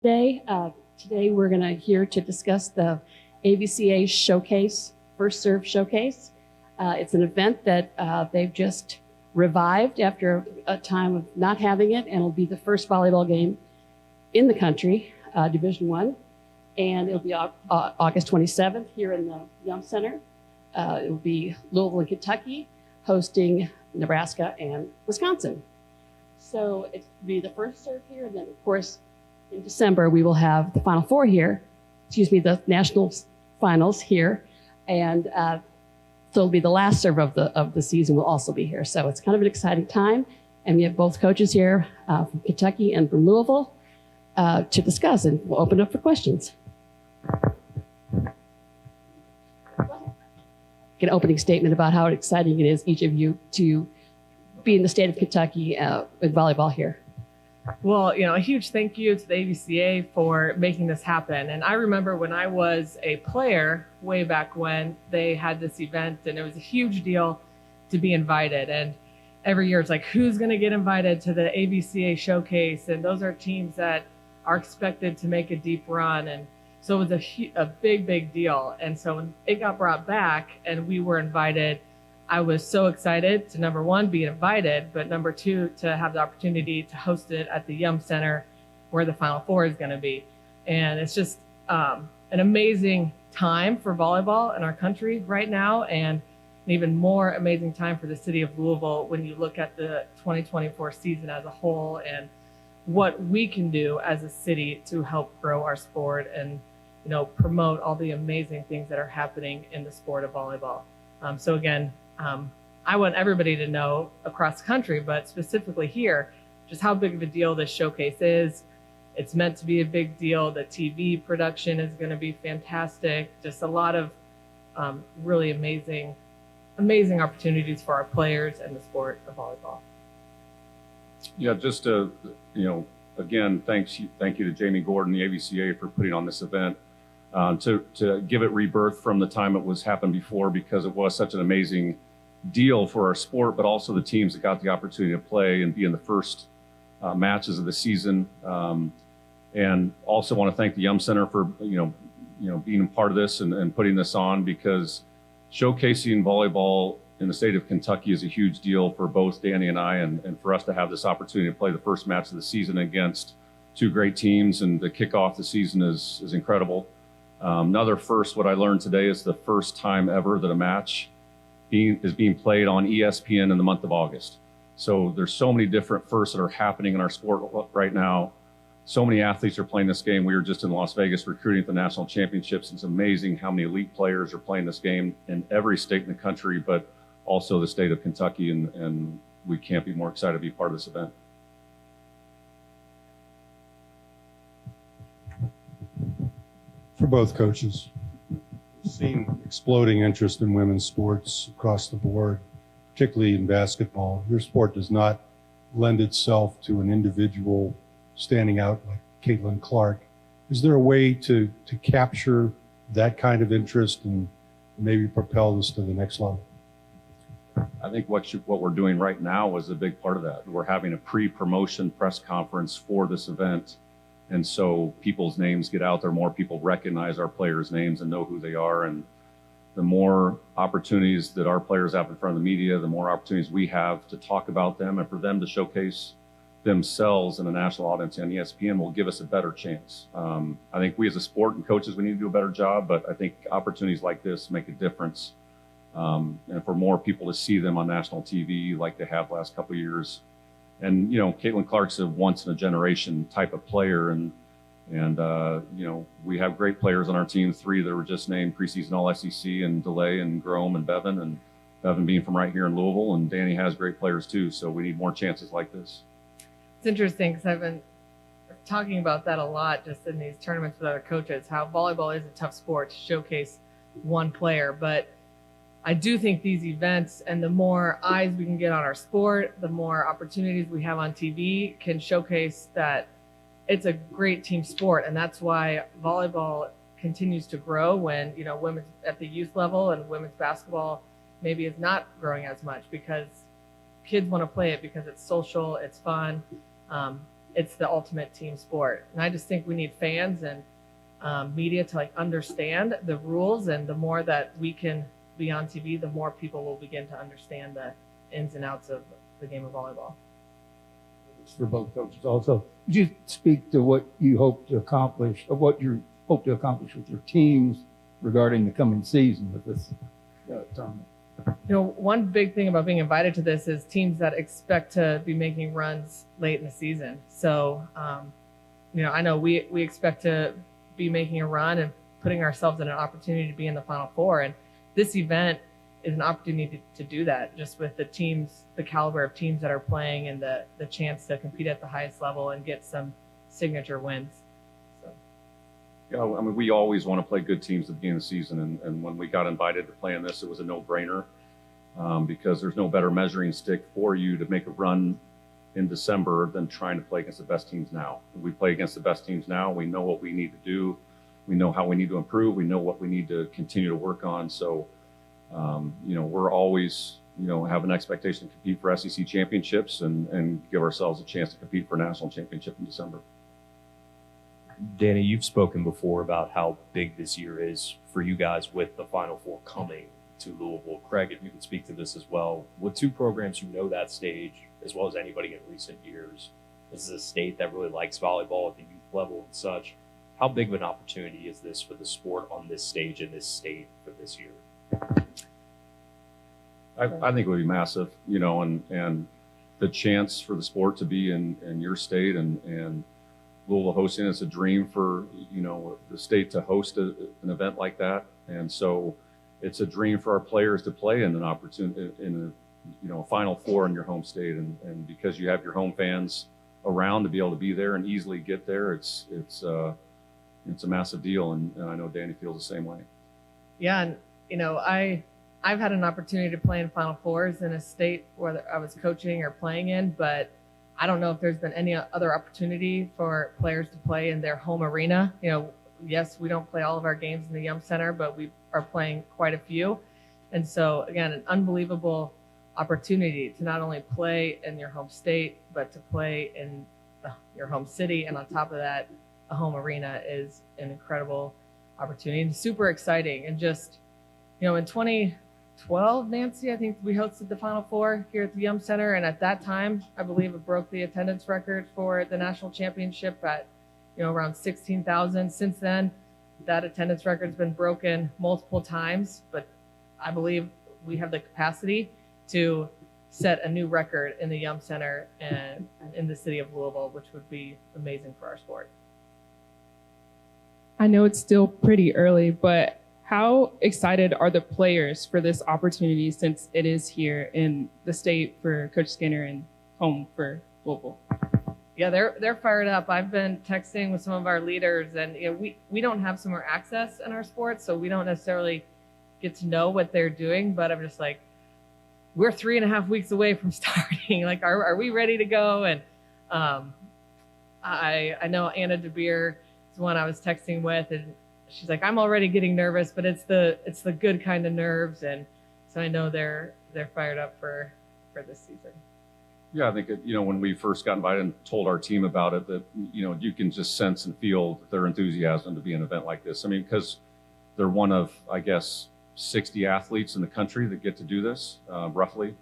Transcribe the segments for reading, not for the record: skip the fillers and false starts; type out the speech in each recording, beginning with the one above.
Today we're going to here to discuss the AVCA Showcase, First Serve Showcase. It's an event that they've just revived after a time of not having it, and it'll be the first volleyball game in the country, Division I, and it'll be August 27th here in the Yum Center. It will be Louisville and Kentucky hosting Nebraska and Wisconsin. So it'll be the first serve here, and then of course in December we will have the Final Four here, the national finals here, and so it'll be the last serve of the season will also be here. So it's kind of an exciting time, and we have both coaches here from Kentucky and from Louisville to discuss, and we'll open up for questions. An opening statement about how exciting it is, each of you, to be in the state of Kentucky with volleyball here. Well, a huge thank you to the AVCA for making this happen. And I remember when I was a player way back when they had this event, and it was a huge deal to be invited. And every year it's like, who's going to get invited to the AVCA Showcase? And those are teams that are expected to make a deep run. And so it was a big, big deal. And so when it got brought back and we were invited, I was so excited to, number one, be invited, but number two, to have the opportunity to host it at the Yum Center where the Final Four is going to be. And it's just an amazing time for volleyball in our country right now, and an even more amazing time for the city of Louisville when you look at the 2024 season as a whole and what we can do as a city to help grow our sport and promote all the amazing things that are happening in the sport of volleyball. So again, I want everybody to know across the country, but specifically here, just how big of a deal this showcase is. It's meant to be a big deal. The TV production is going to be fantastic. Just a lot of really amazing opportunities for our players and the sport of volleyball. Yeah, just again, thank you to Jamie Gordon, the AVCA, for putting on this event. To give it rebirth from the time it was happened before, because it was such an amazing deal for our sport, but also the teams that got the opportunity to play and be in the first matches of the season. And also want to thank the Yum Center for being a part of this and putting this on, because showcasing volleyball in the state of Kentucky is a huge deal for both Dani and I, and for us to have this opportunity to play the first match of the season against two great teams and to kick off the season is incredible. Another first, what I learned today, is the first time ever that a match is being played on ESPN in the month of August. So there's so many different firsts that are happening in our sport right now. So many athletes are playing this game. We were just in Las Vegas recruiting at the national championships. It's amazing how many elite players are playing this game in every state in the country, but also the state of Kentucky, and we can't be more excited to be part of this event. For both coaches, we've seen exploding interest in women's sports across the board, particularly in basketball. Your sport does not lend itself to an individual standing out like Caitlin Clark. Is there a way to capture that kind of interest and maybe propel this to the next level? I think what we're doing right now is a big part of that. We're having a pre-promotion press conference for this event. And so people's names get out there, more people recognize our players' names and know who they are. And the more opportunities that our players have in front of the media, the more opportunities we have to talk about them and for them to showcase themselves in a national audience on ESPN will give us a better chance. I think we as a sport and coaches, we need to do a better job, but I think opportunities like this make a difference. And for more people to see them on national TV like they have the last couple of years. And, Caitlin Clark's a once in a generation type of player. And we have great players on our team, 3 that were just named preseason All-SEC, and DeLay and Grome and Bevan being from right here in Louisville. And Dani has great players too. So we need more chances like this. It's interesting because I've been talking about that a lot just in these tournaments with other coaches, how volleyball is a tough sport to showcase one player. But I do think these events, and the more eyes we can get on our sport, the more opportunities we have on TV, can showcase that it's a great team sport. And that's why volleyball continues to grow when, women's at the youth level, and women's basketball maybe is not growing as much, because kids want to play it because it's social, it's fun. it's the ultimate team sport. And I just think we need fans and media to like understand the rules, and the more that we can be on TV, the more people will begin to understand the ins and outs of the game of volleyball. It's for both coaches also. Could you speak to what you hope to accomplish, or what you hope to accomplish with your teams regarding the coming season with this tournament? You know, one big thing about being invited to this is teams that expect to be making runs late in the season. So, you know, I know we expect to be making a run and putting ourselves in an opportunity to be in the Final Four. And this event is an opportunity to do that, just with the teams, the caliber of teams that are playing, and the chance to compete at the highest level and get some signature wins. So. Yeah, I mean, we always want to play good teams at the beginning of the season, and when we got invited to play in this, it was a no-brainer because there's no better measuring stick for you to make a run in December than trying to play against the best teams now. We play against the best teams now. We know what we need to do. We know how we need to improve. We know what we need to continue to work on. So, you know, we're always, you know, have an expectation to compete for SEC championships and give ourselves a chance to compete for a national championship in December. Dani, you've spoken before about how big this year is for you guys with the Final Four coming to Louisville. Craig, if you could speak to this as well. With two programs who know that stage as well as anybody in recent years, this is a state that really likes volleyball at the youth level and such. How big of an opportunity is this for the sport on this stage in this state for this year? I think it would be massive, you know, and the chance for the sport to be in your state and Louisville hosting, it's a dream for, you know, the state to host an event like that. And so it's a dream for our players to play in an opportunity in a, you know, a Final Four in your home state. And because you have your home fans around to be able to be there and easily get there, it's a massive deal. And I know Dani feels the same way. Yeah, and you know, I've had an opportunity to play in Final Fours in a state where I was coaching or playing in, but I don't know if there's been any other opportunity for players to play in their home arena. You know, yes, we don't play all of our games in the Yum Center, but we are playing quite a few. And so, again, an unbelievable opportunity to not only play in your home state, but to play in your home city. And on top of that, a home arena is an incredible opportunity and super exciting. And just, you know, in 2012, Nancy, I think we hosted the Final Four here at the Yum Center. And at that time, I believe it broke the attendance record for the national championship at, you know, around 16,000. Since then, that attendance record's been broken multiple times, but I believe we have the capacity to set a new record in the Yum Center and in the city of Louisville, which would be amazing for our sport. I know it's still pretty early, but how excited are the players for this opportunity since it is here in the state for Coach Skinner and home for Louisville? Yeah, they're fired up. I've been texting with some of our leaders, and you know, we don't have summer access in our sports, so we don't necessarily get to know what they're doing. But I'm just like, we're 3.5 weeks away from starting. Like, are we ready to go? And I know Anna DeBeer is one I was texting with, and she's like, I'm already getting nervous, but it's the good kind of nerves. And so I know they're fired up for this season. Yeah, I think, you know, when we first got invited and told our team about it, that, you know, you can just sense and feel their enthusiasm to be an event like this. I mean, because they're one of, I guess, 60 athletes in the country that get to do this, roughly.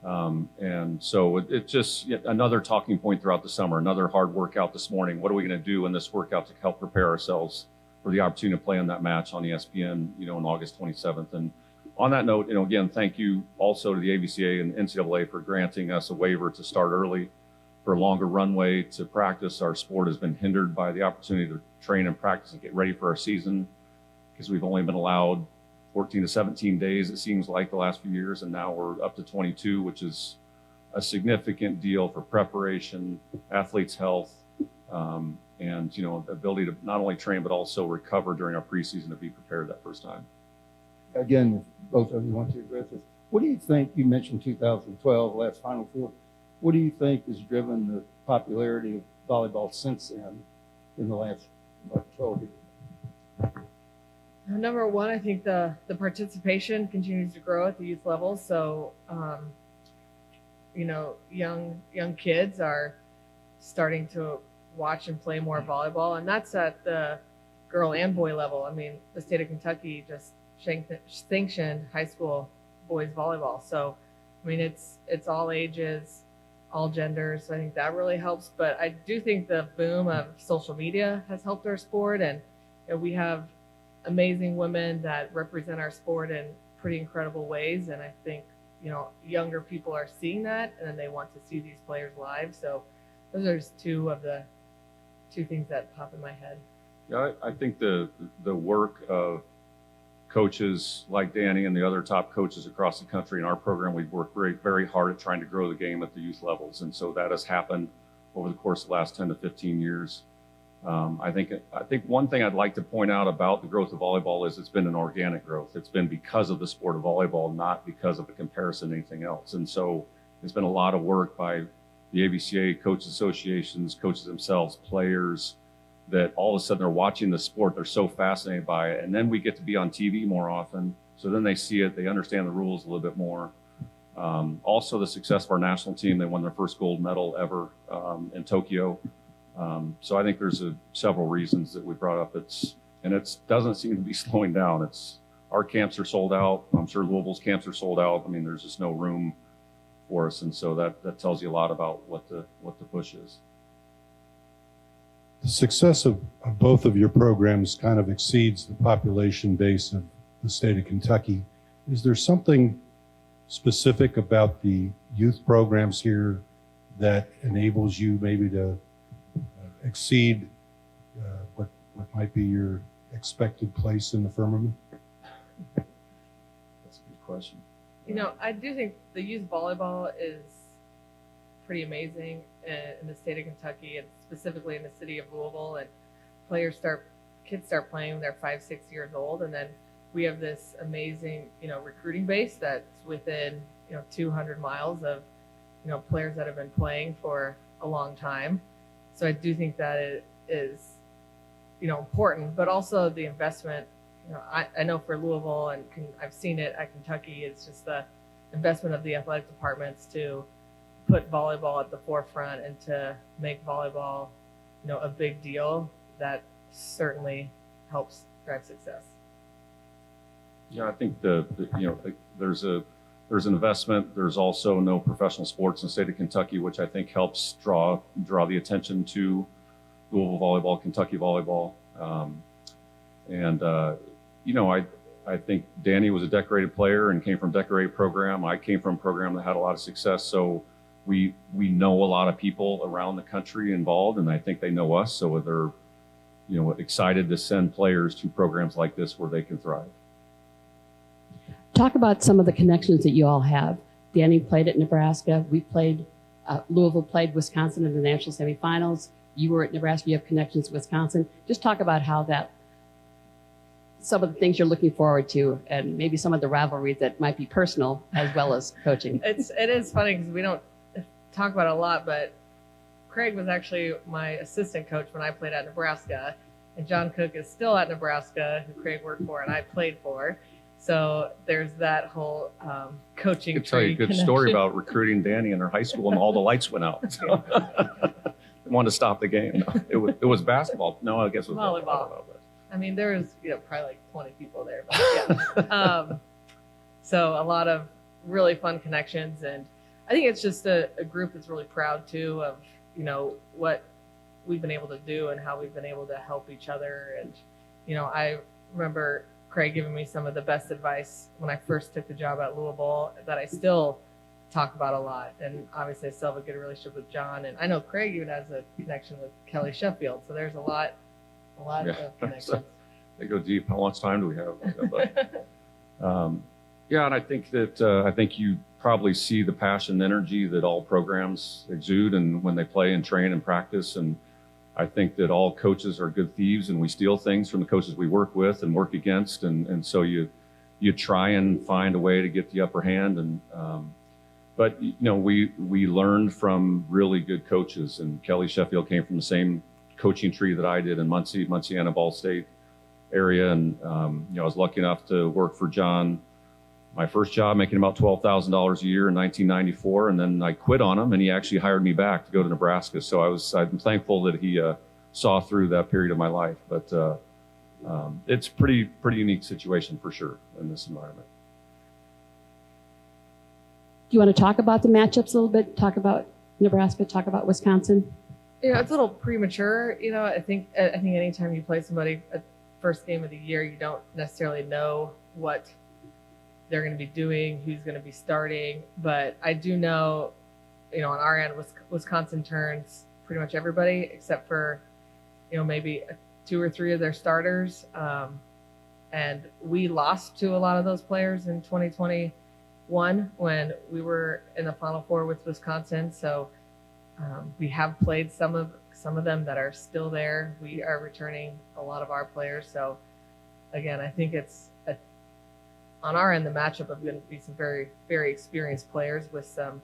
And so it's just another talking point throughout the summer, another hard workout this morning. What are we going to do in this workout to help prepare ourselves for the opportunity to play in that match on ESPN, you know, on August 27th? And on that note, you know, again, thank you also to the AVCA and NCAA for granting us a waiver to start early for a longer runway to practice. Our sport has been hindered by the opportunity to train and practice and get ready for our season because we've only been allowed 14 to 17 days, it seems like, the last few years, and now we're up to 22, which is a significant deal for preparation, athletes' health, and, you know, the ability to not only train but also recover during our preseason to be prepared that first time. Again, if both of you want to address this, what do you think? You mentioned 2012, last Final Four. What do you think has driven the popularity of volleyball since then in the last 12 years? Number one, I think the participation continues to grow at the youth level. So, you know, young kids are starting to watch and play more volleyball, and that's at the girl and boy level. I mean, the state of Kentucky just sanctioned high school boys volleyball. So, I mean, it's all ages, all genders. So I think that really helps. But I do think the boom of social media has helped our sport, and we have amazing women that represent our sport in pretty incredible ways. And I think, younger people are seeing that, and then they want to see these players live. So those are just two things that pop in my head. Yeah, I think the work of coaches like Dani and the other top coaches across the country in our program, we've worked very, very hard at trying to grow the game at the youth levels. And so that has happened over the course of the last 10 to 15 years. I think one thing I'd like to point out about the growth of volleyball is it's been an organic growth. It's been because of the sport of volleyball, not because of a comparison to anything else. And so there's been a lot of work by the AVCA, coaches associations, coaches themselves, players, that all of a sudden they're watching the sport, they're so fascinated by it. And then we get to be on TV more often. So then they see it, they understand the rules a little bit more. Also the success of our national team, they won their first gold medal ever in Tokyo. So I think there's several reasons that we brought up. It doesn't seem to be slowing down. Our camps are sold out. I'm sure Louisville's camps are sold out. I mean, there's just no room for us. And so that tells you a lot about what the push is. The success of both of your programs kind of exceeds the population base of the state of Kentucky. Is there something specific about the youth programs here that enables you maybe to exceed what might be your expected place in the firmament? That's a good question. I do think the youth volleyball is pretty amazing in the state of Kentucky, and specifically in the city of Louisville. And kids start playing when they're 5-6 years old, and then we have this amazing recruiting base that's within 200 miles of players that have been playing for a long time. So I do think that it is important, but also the investment. I know for Louisville, and I've seen it at Kentucky, it's just the investment of the athletic departments to put volleyball at the forefront and to make volleyball, a big deal. That certainly helps drive success. Yeah, I think there's an investment. There's also no professional sports in the state of Kentucky, which I think helps draw the attention to Louisville volleyball, Kentucky volleyball. I think Dani was a decorated player and came from a decorated program. I came from a program that had a lot of success. So we know a lot of people around the country involved, and I think they know us. So they're, excited to send players to programs like this where they can thrive. Talk about some of the connections that you all have. Dani played at Nebraska. Louisville played Wisconsin in the national semifinals. You were at Nebraska. You have connections to Wisconsin. Just talk about how some of the things you're looking forward to, and maybe some of the rivalries that might be personal as well as coaching. It is funny because we don't talk about it a lot, but Craig was actually my assistant coach when I played at Nebraska, and John Cook is still at Nebraska, who Craig worked for and I played for. So there's that whole coaching. I could tell you a good story about recruiting Dani in her high school, and all the lights went out. So they wanted to stop the game. No, it was basketball. No, I guess it was volleyball. I mean, there was probably like 20 people there, but yeah. So a lot of really fun connections, and I think it's just a group that's really proud too of what we've been able to do and how we've been able to help each other. And I remember Craig giving me some of the best advice when I first took the job at Louisville that I still talk about a lot. And obviously I still have a good relationship with John, and I know Craig even has a connection with Kelly Sheffield. So there's a lot of connections. They go deep. How much time do we have? Yeah, and I think you probably see the passion and energy that all programs exude, and when they play and train and practice. And I think that all coaches are good thieves, and we steal things from the coaches we work with and work against. And so you try and find a way to get the upper hand. And but we learned from really good coaches, and Kelly Sheffield came from the same coaching tree that I did in Muncie, Ball State area. And I was lucky enough to work for John my first job making about $12,000 a year in 1994, and then I quit on him, and he actually hired me back to go to Nebraska. So I'm thankful that he saw through that period of my life. But it's pretty unique situation for sure in this environment. Do you want to talk about the matchups a little bit? Talk about Nebraska, talk about Wisconsin? It's a little premature. I think anytime you play somebody at first game of the year, you don't necessarily know what they're going to be doing, who's going to be starting. But I do know, on our end, Wisconsin turns pretty much everybody except for, maybe 2 or 3 of their starters. And we lost to a lot of those players in 2021 when we were in the Final Four with Wisconsin. So we have played some of them that are still there. We are returning a lot of our players. So again, I think on our end, the matchup of going to be some very, very experienced players with some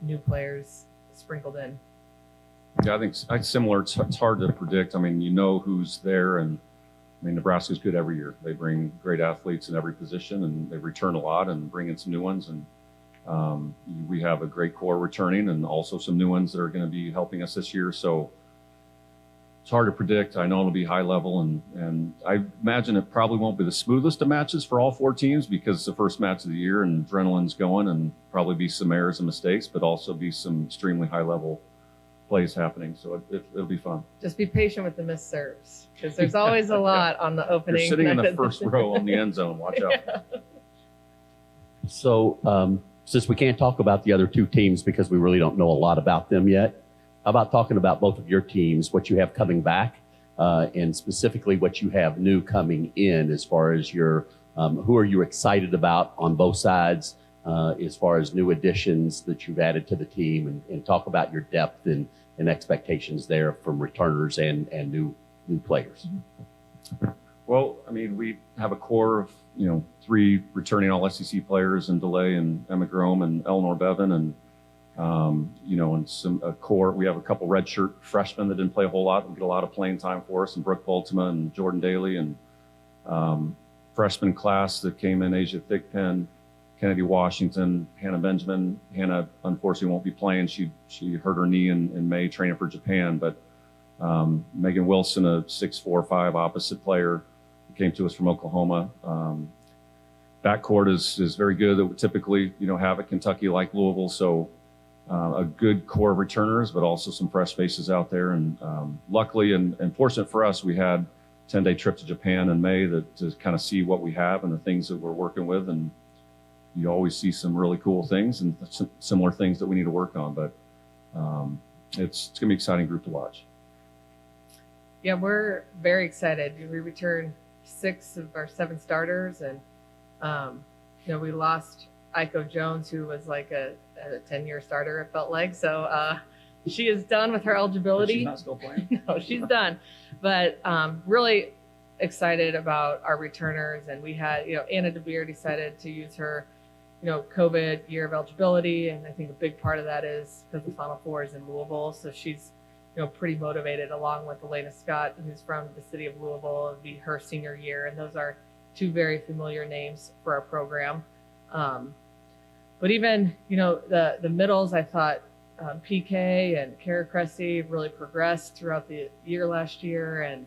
new players sprinkled in. Yeah, I think it's similar. It's hard to predict. I mean, who's there, and Nebraska's good every year. They bring great athletes in every position, and they return a lot and bring in some new ones. And we have a great core returning, and also some new ones that are going to be helping us this year. So it's hard to predict. I know it'll be high level, and I imagine it probably won't be the smoothest of matches for all 4 teams because it's the first match of the year and adrenaline's going, and probably be some errors and mistakes, but also be some extremely high level plays happening. So it'll be fun. Just be patient with the missed serves because there's always a lot on the opening. You're sitting in the first row on the end zone. Watch out. Yeah. So since we can't talk about the other 2 teams because we really don't know a lot about them yet, how about talking about both of your teams, what you have coming back, and specifically what you have new coming in as far as your, who are you excited about on both sides as far as new additions that you've added to the team, and talk about your depth and expectations there from returners and new players. Well, we have a core of 3 returning all SEC players in DeLay and Emma Grome and Eleanor Bevan, and and a core. We have a couple redshirt freshmen that didn't play a whole lot and get a lot of playing time for us, and Brooke Bultema and Jordan Daly, and freshman class that came in: Asia Thigpen, Kennedy Washington, Hannah Benjamin. Hannah unfortunately won't be playing. She hurt her knee in May training for Japan, but Megan Wilson, a 6'4", opposite player, who came to us from Oklahoma. Backcourt is very good that we typically have at Kentucky, like Louisville. So a good core of returners, but also some fresh faces out there. And luckily and fortunate for us, we had a 10-day trip to Japan in May to kind of see what we have and the things that we're working with. And you always see some really cool things and some similar things that we need to work on. But it's going to be an exciting group to watch. Yeah, we're very excited. We returned 6 of our 7 starters, and we lost Iko Jones, who was like a 10-year starter, it felt like. So she is done with her eligibility. She's not still playing? No, she's done. But really excited about our returners. And we had, Anna DeBeer decided to use her, COVID year of eligibility. And I think a big part of that is because the Final Four is in Louisville. So she's, pretty motivated, along with Elena Scott, who's from the city of Louisville. It'll be her senior year. And those are 2 very familiar names for our program. But even, the middles, I thought PK and Kara Cressy really progressed throughout the year last year, and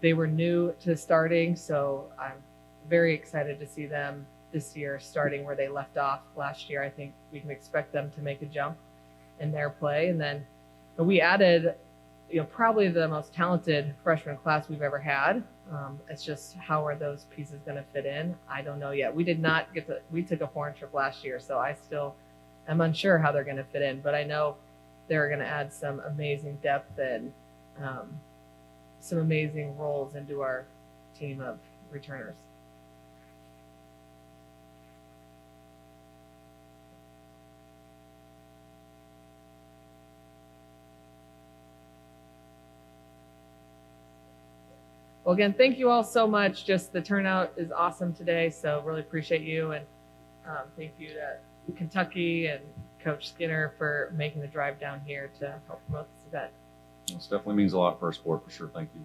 they were new to starting. So I'm very excited to see them this year starting where they left off last year. I think we can expect them to make a jump in their play. And then we added, probably the most talented freshman class we've ever had. It's just, how are those pieces going to fit in? I don't know yet. We took a foreign trip last year, so I still am unsure how they're going to fit in, but I know they're going to add some amazing depth and some amazing roles into our team of returners. Well, again, thank you all so much. Just the turnout is awesome today, so really appreciate you. And thank you to Kentucky and Coach Skinner for making the drive down here to help promote this event. This definitely means a lot for our sport, for sure. Thank you.